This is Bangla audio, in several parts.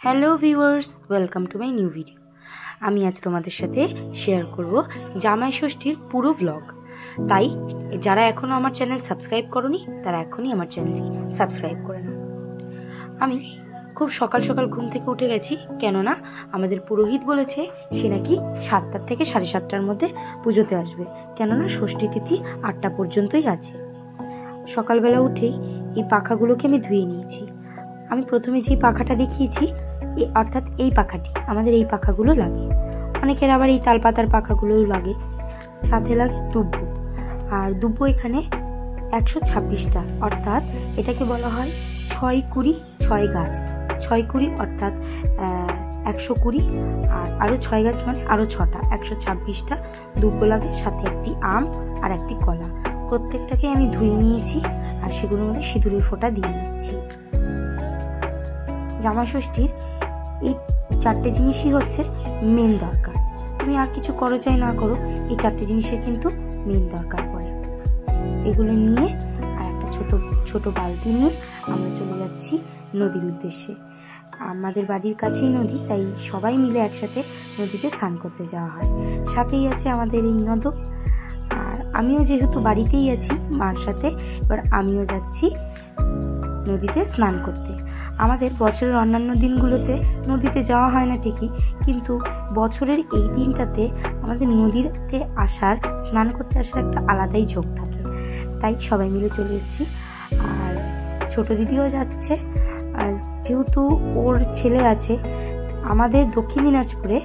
Hello viewers, welcome to my new video. আমি আজ তোমাদের সাথে শেয়ার করব জামাই ষষ্ঠীর পুরো ব্লগ। তাই যারা এখনও আমার চ্যানেল সাবস্ক্রাইব করোনি তারা এখনই আমার চ্যানেলটি সাবস্ক্রাইব করে নাও। আমি খুব সকাল সকাল ঘুম থেকে উঠে গেছি, কেননা আমাদের পুরোহিত বলেছে সে নাকি 7টা থেকে 7:30টার মধ্যে পুজোতে আসবে, কেননা ষষ্ঠী তিথি 8টা পর্যন্তই আছে। সকালবেলা উঠেই এই পাখাগুলোকে আমি ধুয়ে নিয়েছি। আমি প্রথমে যেই পাখাটা দেখিয়েছি অর্থাৎ এই পাখাটি, আমাদের এই পাখাগুলো লাগে, অনেকের আবার এই তালপাতার পাখাগুলোও লাগে, সাথে লাগে দুব্ব। আর দুব্ব এখানে 126টা, অর্থাৎ এটাকে বলা হয় 6-20 গাছ। 6-20 অর্থাৎ 120, আর আরও 6 গাছ মানে আরও 6টা, 126টা দুব্ব লাগে, সাথে একটি আম আর একটি কলা। প্রত্যেকটাকে আমি ধুয়ে নিয়েছি আর সেগুলোর মধ্যে সিঁদুরের ফোঁটা দিয়ে নিচ্ছি। জামাই ষষ্ঠীর এই 4টে জিনিসই হচ্ছে মেন দরকার। তুমি আর কিছু করো চাই না করো, এই 4টে জিনিসের কিন্তু মেন দরকার পড়ে। এগুলো নিয়ে আর একটা ছোট বালতি নিয়ে আমরা চলে যাচ্ছি নদীর উদ্দেশ্যে। আমাদের বাড়ির কাছেই নদী, তাই সবাই মিলে একসাথে নদীতে স্নান করতে যাওয়া হয়। সাথেই আছে আমাদের এই নদ। আর আমিও যেহেতু বাড়িতেই আছি মার সাথে, এবার আমিও যাচ্ছি নদীতে স্নান করতে। আমাদের বছরের অন্যান্য দিনগুলোতে নদীতে যাওয়া হয় না ঠিকই, কিন্তু বছরের এই দিনটাতে আমাদের নদীতে আসার, স্নান করতে আসার একটা আলাদাই ঝোঁক থাকে। তাই সবাই মিলে চলে এসেছি। আর ছোট দিদিও যাচ্ছে, যেহেতু ওর ছেলে আছে। আমাদের দক্ষিণ দিনাজপুরে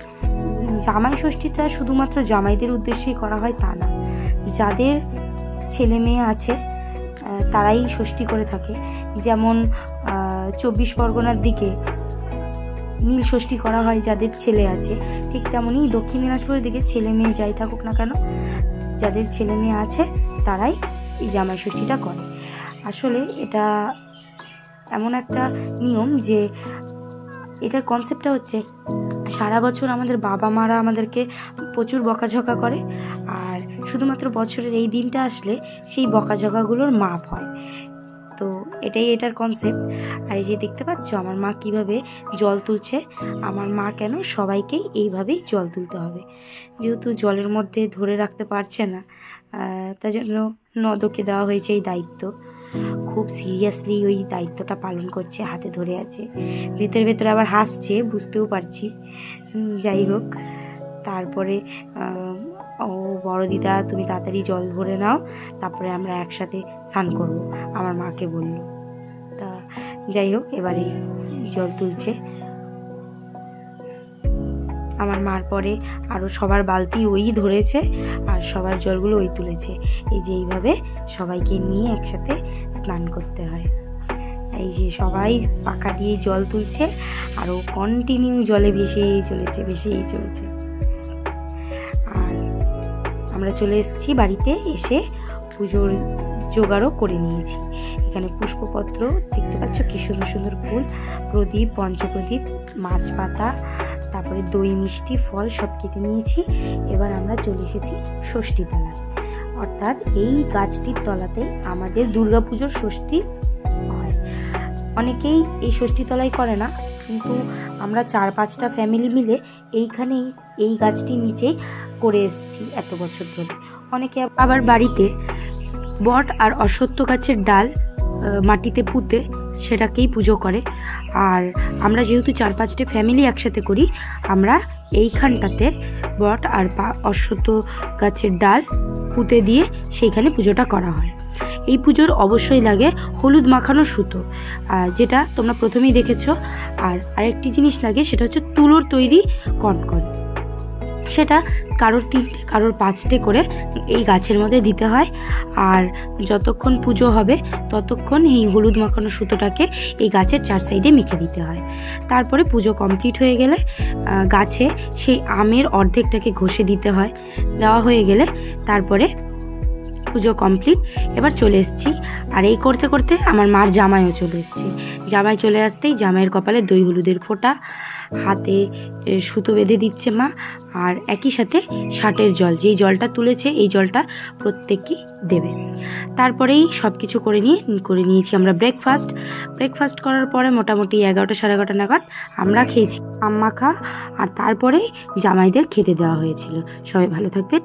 জামাই ষষ্ঠীটা শুধুমাত্র জামাইদের উদ্দেশ্যেই করা হয় তা না, যাদের ছেলে মেয়ে আছে তারাই ষষ্ঠী করে থাকে। যেমন 24 পরগনার দিকে নীল ষষ্ঠী করা হয় যাদের ছেলে আছে, ঠিক তেমনই দক্ষিণ দিনাজপুরের দিকে ছেলে মেয়ে যাই থাকুক না কেন, যাদের ছেলে মেয়ে আছে তারাই এই জামাই ষষ্ঠীটা করে। আসলে এটা এমন একটা নিয়ম যে এটার কনসেপ্টটা হচ্ছে সারা বছর আমাদের বাবা মারা আমাদেরকে প্রচুর বকাঝকা করে, আর শুধুমাত্র বছরের এই দিনটা আসলে সেই বকাঝকাগুলোর মাপ হয়। তো এটাই এটার কনসেপ্ট। আর এই যে দেখতে পাচ্ছ আমার মা কিভাবে জল তুলছে। আমার মা কেন সবাইকেই এইভাবেই জল তুলতে হবে, যেহেতু জলের মধ্যে ধরে রাখতে পারছে না, তার জন্য নদকে দেওয়া হয়েছে এই দায়িত্ব। খুব সিরিয়াসলি ওই দায়িত্বটা পালন করছে, হাতে ধরে আছে, ভেতরে আবার হাসছে, বুঝতেও পারছি। যাই হোক, তারপরে ও বড় দিদা তুমি তাড়াতাড়ি জল ভরে নাও, তারপরে আমরা একসাথে স্নান করবো, আমার মাকে বলল। তা যাই হোক, এবারে জল তুলছে আমার মার পরে আরও সবার বালতি ওই ধরেছে আর সবার জলগুলো ওই তুলেছে। এই যে এইভাবে সবাইকে নিয়ে একসাথে স্নান করতে হয়। এই যে সবাই পাখা দিয়ে জল তুলছে আর ও কন্টিনিউ জলে ভেসেই চলেছে। আর আমরা চলে এসেছি বাড়িতে, এসে পুজোর জোগাড়ও করে নিয়েছি। এখানে পুষ্পপত্র দেখতে পাচ্ছ, কি সুন্দর সুন্দর ফুল, প্রদীপ, পঞ্চপ্রদীপ, মাছ পাতা, তারপরে দই, মিষ্টি, ফল সব কেটে নিয়েছি। এবার আমরা চলে এসেছি ষষ্ঠী তলায়, অর্থাৎ এই গাছটির তলাতেই আমাদের দুর্গাপুজোর ষষ্ঠী হয়। অনেকেই এই ষষ্ঠী তলায় করে না, কিন্তু আমরা 4-5টা ফ্যামিলি মিলে এইখানেই এই গাছটির নিচেই করে এসেছি এত বছর ধরে। অনেকে আবার বাড়িতে বট আর অশ্বত্থ গাছের ডাল মাটিতে পুঁতে সেটাকেই পুজো করে। আর আমরা যেহেতু 4-5টে ফ্যামিলি একসাথে করি, আমরা এইখানটাতে বট আর অশ্বত্থ গাছের ডাল পুঁতে দিয়ে সেইখানে পুজোটা করা হয়। এই পুজোর অবশ্যই লাগে হলুদ মাখানো সুতো, যেটা তোমরা প্রথমেই দেখেছো। আর আরেকটি জিনিস লাগে, সেটা হচ্ছে তুলোর তৈরি কনকন। সেটা কারোর 3টে কারোর 5টে করে এই গাছের মধ্যে দিতে হয়। আর যতক্ষণ পুজো হবে ততক্ষণ এই হলুদ মাখানো সুতোটাকে এই গাছের 4 সাইডে মেখে দিতে হয়। তারপরে পুজো কমপ্লিট হয়ে গেলে গাছে সেই আমের অর্ধেকটাকে ঘষে দিতে হয়। দেওয়া হয়ে গেলে তারপরে পুজো কমপ্লিট। এবার চলে এসেছি, আর এই করতে করতে আমার মার জামাইও চলে এসছে। জামাই চলে আসতেই জামাইয়ের কপালে দই হলুদের ফোঁটা, হাতে সুতো বেঁধে দিচ্ছে মা, আর একই সাথে ষাটের জল, যেই জলটা তুলেছে এই জলটা প্রত্যেককেই দেবে। তারপরেই সব কিছু করে নিয়েছি আমরা ব্রেকফাস্ট করার পরে মোটামুটি 11টা সাড়ে 11টা নাগাদ আমরা খেয়েছি আম মাখা, আর তারপরে জামাইদের খেতে দেওয়া হয়েছিল। সবাই ভালো থাকবে।